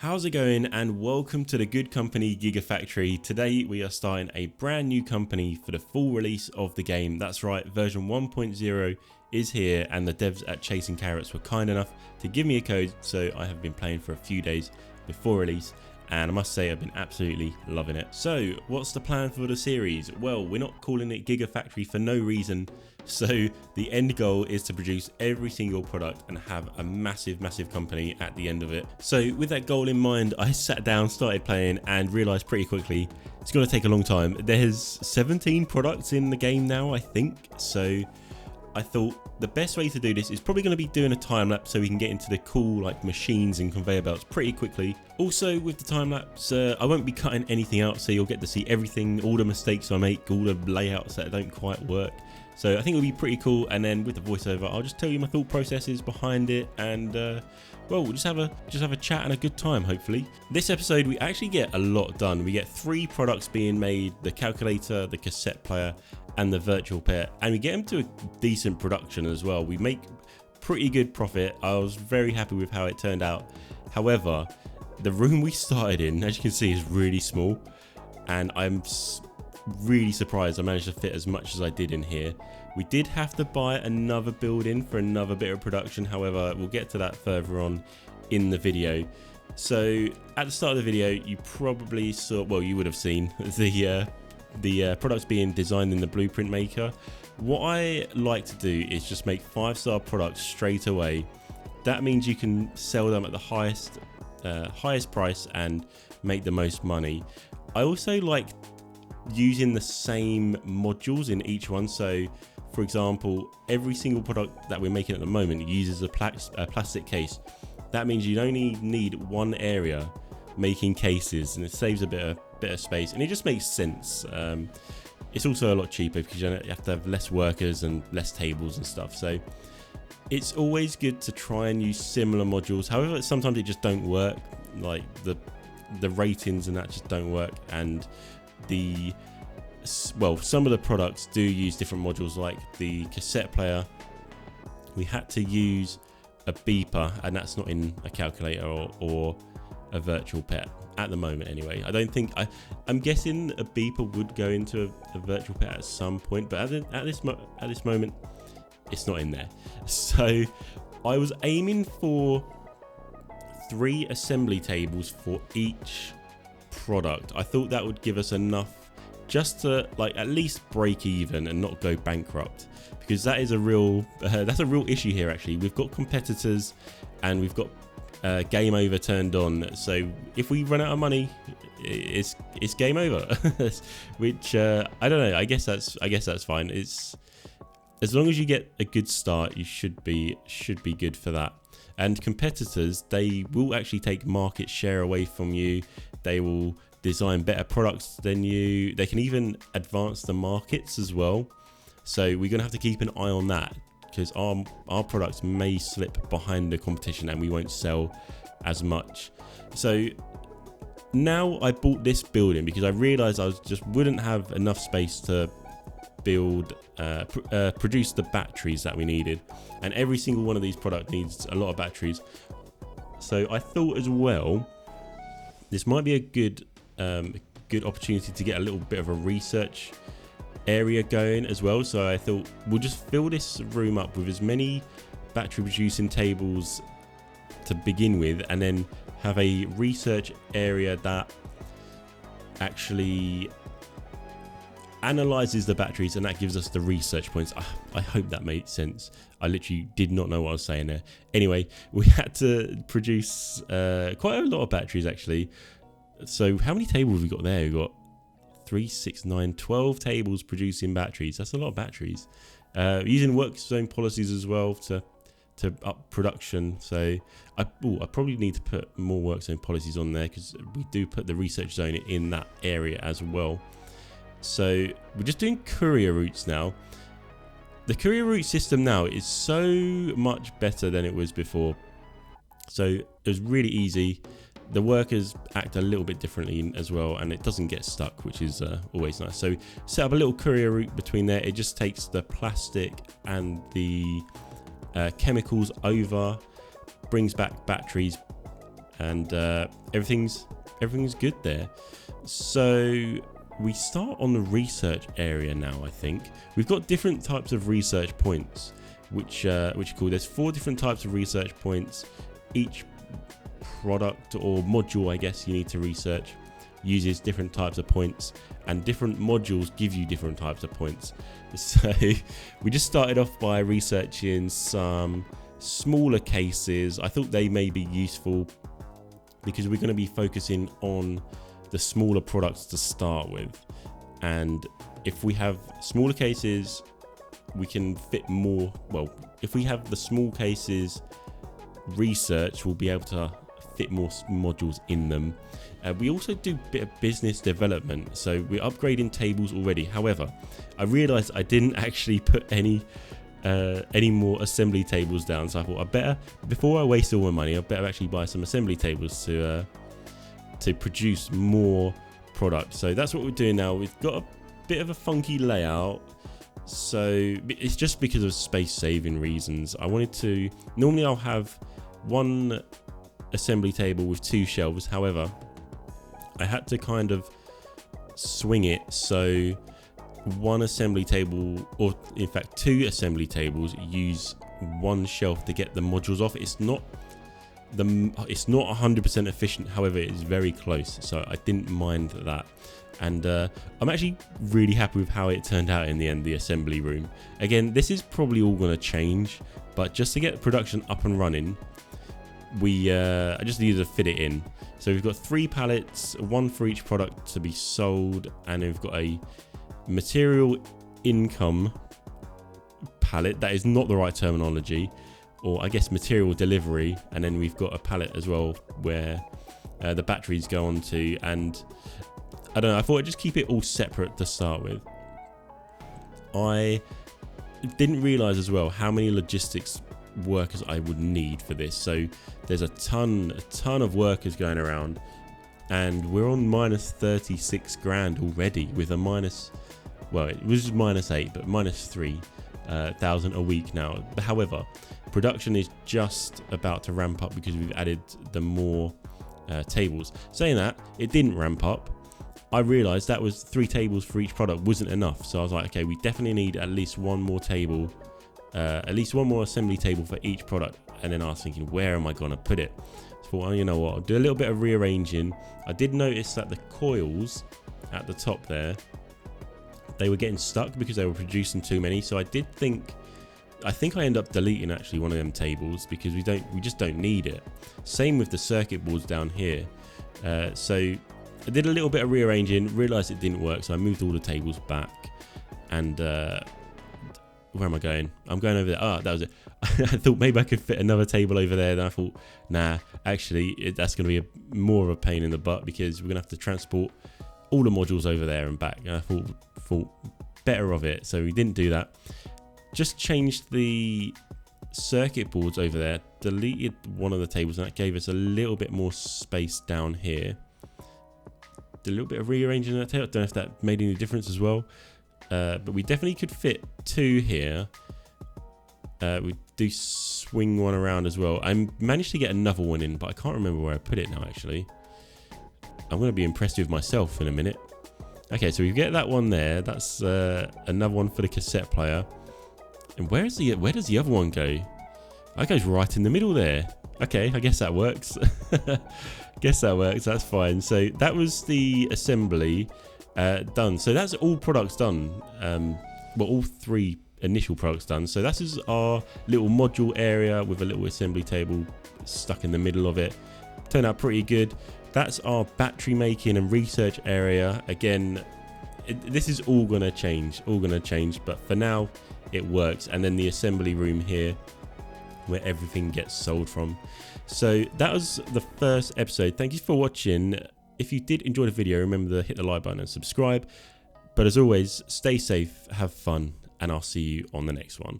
How's it going, and welcome to the Good Company Gigafactory. Today we are starting a brand new company for the full release of the game. That's right, version 1.0 is here, and the devs at Chasing Carrots were kind enough to give me a code, so I have been playing for a few days before release, and I must say I've been absolutely loving it. So what's the plan for the series? Well, we're not calling it Gigafactory for no reason. So the end goal is to produce every single product and have a massive company at the end of it. So with that goal in mind, I sat down, started playing, and realized pretty quickly it's going to take a long time. There's 17 products in the game now, I think. So I thought the best way to do this is probably going to be doing a time lapse so we can get into the cool machines and conveyor belts pretty quickly. Also with the time lapse, I won't be cutting anything out, so you'll get to see everything, all the mistakes I make, all the layouts that don't quite work. So I think it'll be pretty cool, and then with the voiceover, I'll just tell you my thought processes behind it, and well, we'll just have a chat and a good time, hopefully. This episode, we actually get a lot done. We get 3 products being made: the calculator, the cassette player, and the virtual pet, and we get them to a decent production as well. We make pretty good profit. I was very happy with how it turned out. However, the room we started in, as you can see, is really small, and I'm really surprised I managed to fit as much as I did in here. We did have to buy another building for another bit of production, however we'll get to that further on in the video. So at the start of the video, you probably saw, well, you would have seen the products being designed in the blueprint maker. What I like to do is just make 5-star products straight away. That means you can sell them at the highest price and make the most money. I also like using the same modules in each one. So for example, every single product that we're making at the moment uses a plastic case. That means you only need one area making cases, and it saves a bit of space, and it just makes sense. It's also a lot cheaper because you have to have less workers and less tables and stuff. So it's always good to try and use similar modules. However, sometimes it just don't work, like the ratings and that just don't work, and some of the products do use different modules. Like the cassette player, we had to use a beeper, and that's not in a calculator or a virtual pet at the moment anyway. I don't think I'm guessing a beeper would go into a virtual pet at some point, but at this moment it's not in there. So I was aiming for 3 assembly tables for each product. I thought that would give us enough just to at least break even and not go bankrupt, because that is a real issue here. Actually, we've got competitors and we've got game over turned on, so if we run out of money, it's game over. Which I don't know, I guess that's fine. It's as long as you get a good start, you should be good for that. And competitors, they will actually take market share away from you. They will design better products than you. They can even advance the markets as well. So we're going to have to keep an eye on that, because our products may slip behind the competition and we won't sell as much. So now I bought this building because I realized I just wouldn't have enough space to produce the batteries that we needed, and every single one of these products needs a lot of batteries. So I thought as well, this might be a good opportunity to get a little bit of a research area going as well. So I thought we'll just fill this room up with as many battery producing tables to begin with, and then have a research area that actually analyzes the batteries, and that gives us the research points. I hope that made sense. I literally did not know what I was saying there. Anyway, we had to produce quite a lot of batteries actually. So how many tables have we got there? We've got 3, 6, 9, 12 tables producing batteries. That's a lot of batteries. Using work zone policies as well to up production. So I probably need to put more work zone policies on there, because we do put the research zone in that area as well. So we're just doing courier routes now. The courier route system now is so much better than it was before. So it was really easy. The workers act a little bit differently as well, and it doesn't get stuck, which is always nice. So set up a little courier route between there. It just takes the plastic and the chemicals over, brings back batteries, and everything's good there. So we start on the research area now. I think we've got different types of research points, which are cool. There's 4 different types of research points. Each product or module, I guess, you need to research uses different types of points, and different modules give you different types of points. So we just started off by researching some smaller cases. I thought they may be useful because we're going to be focusing on the smaller products to start with, and if we have smaller cases we can fit more. Well, if we have the small cases research, we'll be able to fit more modules in them. We also do a bit of business development, so we're upgrading tables already. However, I realized I didn't actually put any more assembly tables down, so I thought I better, before I waste all my money, I better actually buy some assembly tables to produce more products. So that's what we're doing now. We've got a bit of a funky layout, so it's just because of space saving reasons. I wanted to, normally I'll have one assembly table with 2 shelves. However, I had to kind of swing it so one assembly table, or in fact 2 assembly tables, use one shelf to get the modules off. It's not 100% efficient, however it is very close, so I didn't mind that. And I'm actually really happy with how it turned out in the end, the assembly room. Again, this is probably all going to change, but just to get production up and running, I just needed to fit it in. So we've got 3 pallets, 1 for each product to be sold, and we've got a material income pallet. That is not the right terminology, or I guess material delivery. And then we've got a pallet as well where the batteries go onto, and I don't know, I thought I'd just keep it all separate to start with. I didn't realize as well how many logistics workers I would need for this. So there's a ton of workers going around, and we're on minus 36 grand already with a minus, well, it was -8, but minus 3,000 a week now. However, production is just about to ramp up because we've added the more tables. Saying that, it didn't ramp up. I realized that was 3 tables for each product wasn't enough, so I was like, okay, we definitely need at least one more table, at least one more assembly table for each product. And then I was thinking, where am I going to put it? So I thought, well, you know what, I'll do a little bit of rearranging. I did notice that the coils at the top there, they were getting stuck because they were producing too many. So I think I end up deleting actually one of them tables because we just don't need it. Same with the circuit boards down here. So I did a little bit of rearranging, realized it didn't work, so I moved all the tables back. And where am I going? I'm going over there. Ah, that was it. I thought maybe I could fit another table over there. Then I thought, nah, actually, that's going to be more of a pain in the butt because we're going to have to transport all the modules over there and back. And I thought better of it, so we didn't do that. Just changed the circuit boards over there, deleted one of the tables, and that gave us a little bit more space down here. Did a little bit of rearranging that table. I don't know if that made any difference as well. But we definitely could fit 2 here. We do swing one around as well. I managed to get another one in, but I can't remember where I put it now, actually. I'm going to be impressed with myself in a minute. Okay, so we get that one there. That's another one for the cassette player. And where does the other one go? That goes right in the middle there. Okay, I guess that works. Guess that works. That's fine. So that was the assembly done. So that's all products done. Well, all 3 initial products done. So that is our little module area with a little assembly table stuck in the middle of it. Turned out pretty good. That's our battery making and research area. Again, this is all gonna change, but for now it works. And then the assembly room here where everything gets sold from. So that was the first episode. Thank you for watching. If you did enjoy the video, remember to hit the like button and subscribe. But as always, stay safe, have fun, and I'll see you on the next one.